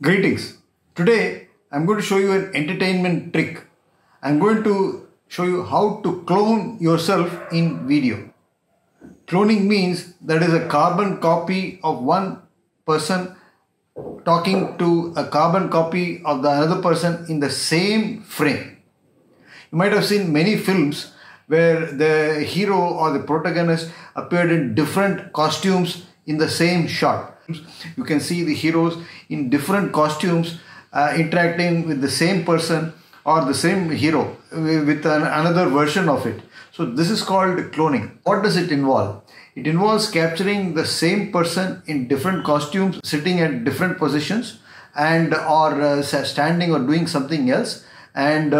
Greetings. Today I'm going to show you an entertainment trick. I'm going to show you how to clone yourself in video. Cloning means that is a carbon copy of one person talking to a carbon copy of the another person in the same frame. You might have seen many films where the hero or the protagonist appeared in different costumes in the same shot. You can see the heroes in different costumes interacting with the same person or the same hero with another version of it. So this is called cloning. What does it involve? It involves capturing the same person in different costumes, sitting at different positions and or standing or doing something else, and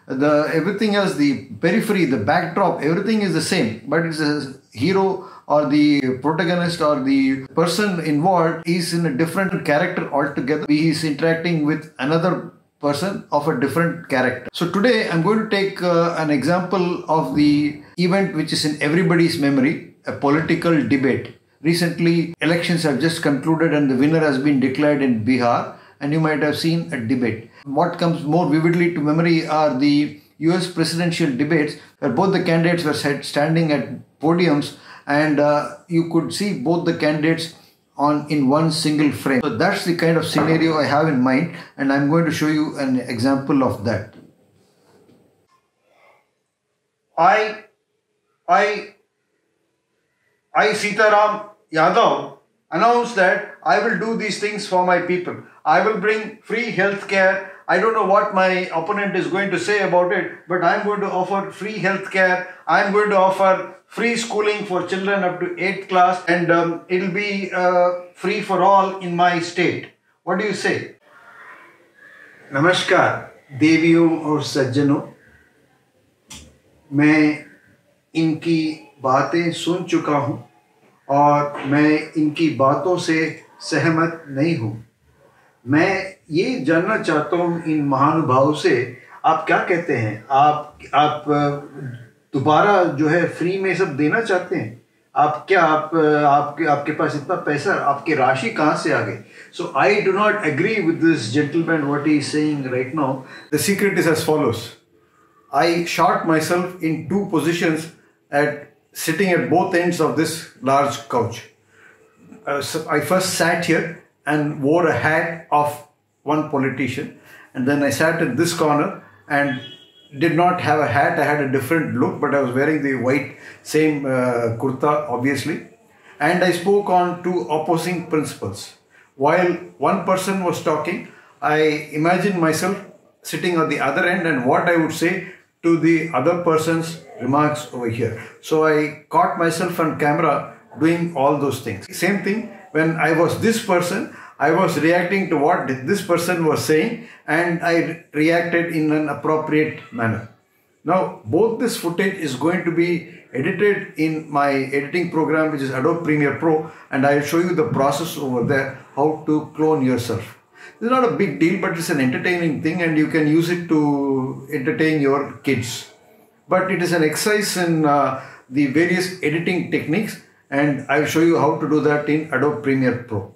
everything else, the periphery, the backdrop, everything is the same, but it's a hero or the protagonist or the person involved is in a different character altogether. He is interacting with another person of a different character. So today I'm going to take an example of the event which is in everybody's memory, a political debate. Recently elections have just concluded and the winner has been declared in Bihar, and you might have seen a debate. What comes more vividly to memory are the US presidential debates where both the candidates were standing at podiums, and you could see both the candidates in one single frame. So that's the kind of scenario I have in mind, and I'm going to show you an example of that. I Sitaram Yadav announced that I will do these things for my people. I will bring free health care. I don't know what my opponent is going to say about it, but I'm going to offer free health care. I'm going to offer free schooling for children up to 8th class, and it'll be free for all in my state. What do you say? नमस्कार देवियों और सज्जनों, मैं इनकी बातें सुन चुका हूँ और मैं इनकी बातों से सहमत नहीं हूँ। मैं ये जानना चाहता हूँ इन महानुभावों से, आप क्या कहते हैं? आप दोबारा जो है फ्री में सब देना चाहते हैं? आपके पास इतना पैसा, आपकी राशि कहाँ से आ गई? So I do not agree with this gentleman what he is saying right now. The secret is as follows. I shot myself in two positions sitting at both ends of this large couch. So I first sat here and wore a hat of one politician, and then I sat in this corner and did not have a hat. I had a different look, but I was wearing the white same kurta obviously, and I spoke on two opposing principles. While one person was talking, I imagined myself sitting on the other end and what I would say to the other person's remarks over here. So I caught myself on camera doing all those things. Same thing when I was this person, I was reacting to what this person was saying, and I reacted in an appropriate manner. Now both this footage is going to be edited in my editing program, which is Adobe Premiere Pro, and I will show you the process over there, how to clone yourself. It's not a big deal, but it's an entertaining thing and you can use it to entertain your kids. But it is an exercise in the various editing techniques, and I will show you how to do that in Adobe Premiere Pro.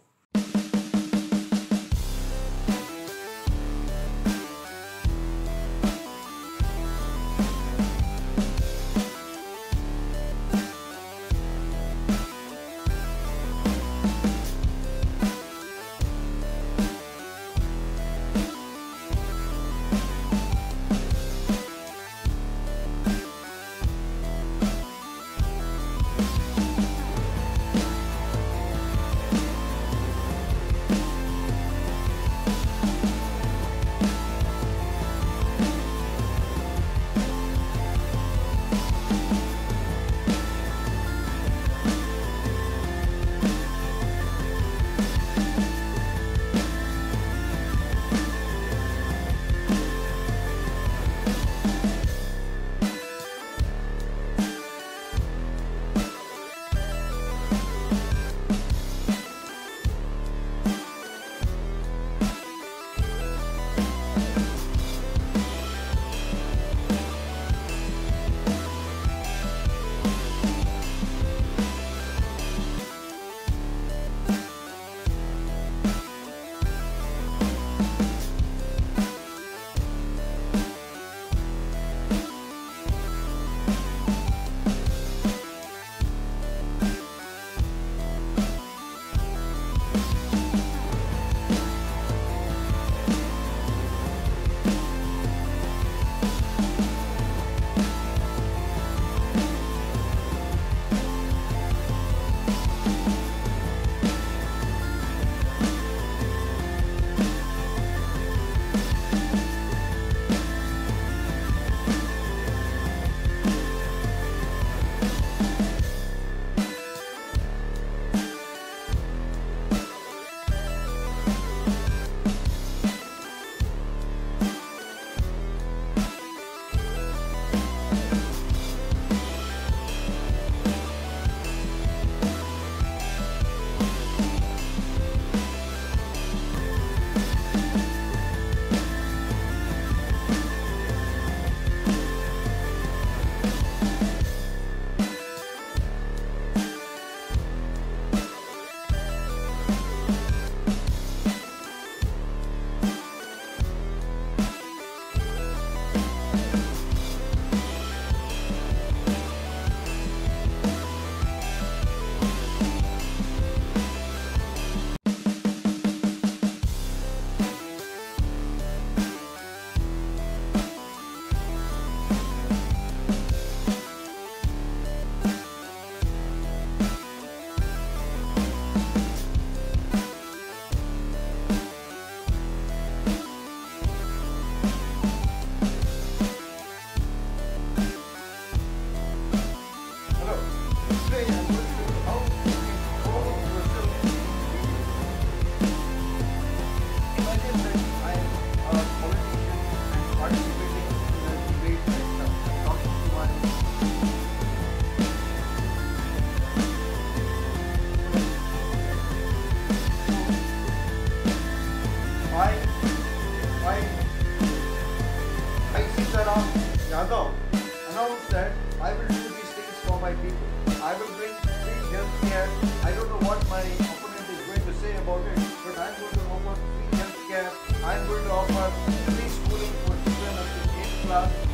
about it, but I'm going to offer free healthcare. I'm going to offer free schooling for children up to 8th class.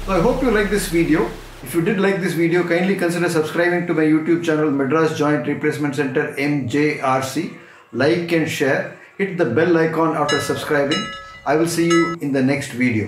So I hope you like this video. If you did like this video, kindly consider subscribing to my YouTube channel Madras Joint Replacement Center MJRC. Like and share. Hit the bell icon after subscribing. I will see you in the next video.